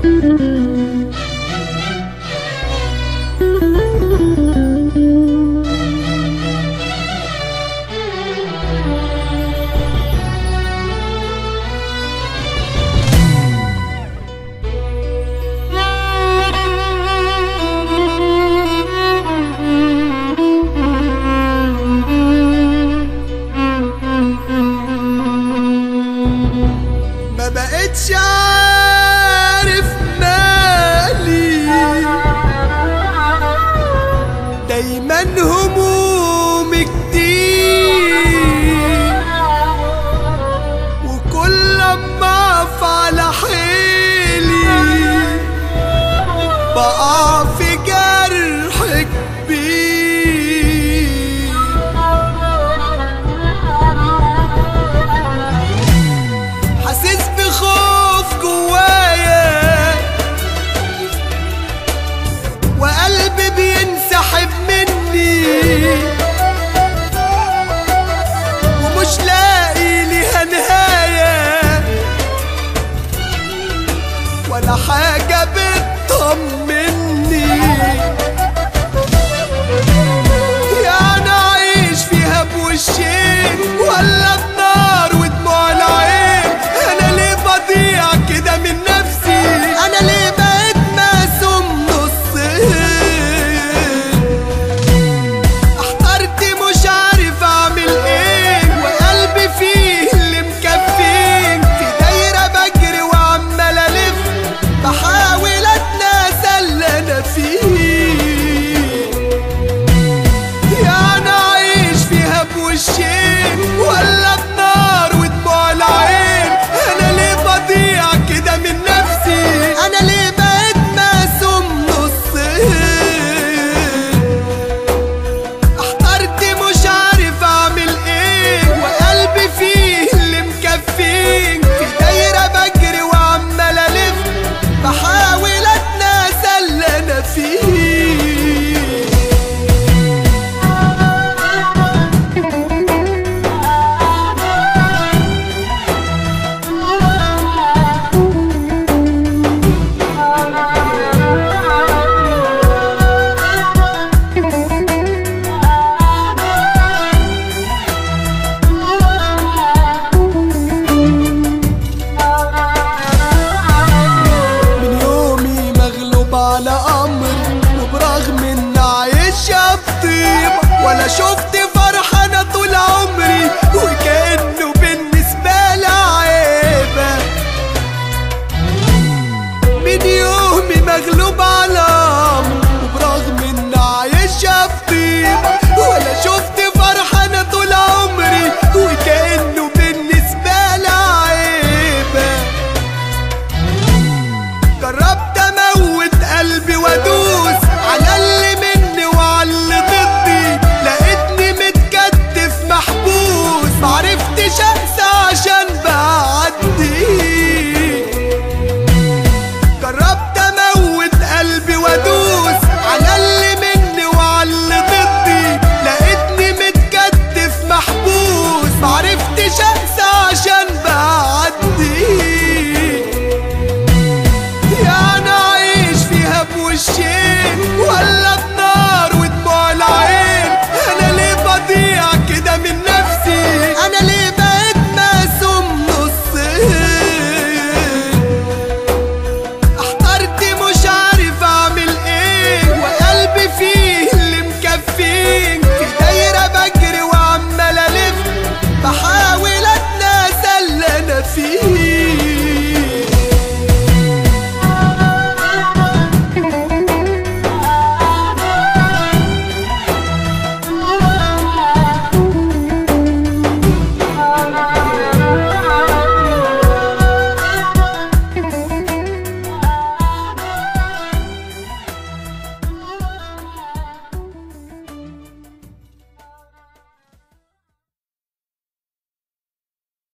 ما بقتش عارف مالي، دايما همومي كتير، وكل ما اقف على حيلي بقع في جرح كبير. حاسس بخوف جوايا وقلبي بينسحب مني، ومش لاقي ليها نهاية ولا حاجة بتطمني. يعني أعيش فيها بوشين ولا بنار ودموع العين؟ أنا ليه بضيع كده من نفسي؟ أنا ليه بقيت مقسوم نصين؟ احترت مش عارف أعمل إيه، وقلبي فيه اللي مكفين، في دايرة بجري وعمال ألف بحاول أتناسى اللي أنا فيه. يعني أعيش فيها بوشين ولا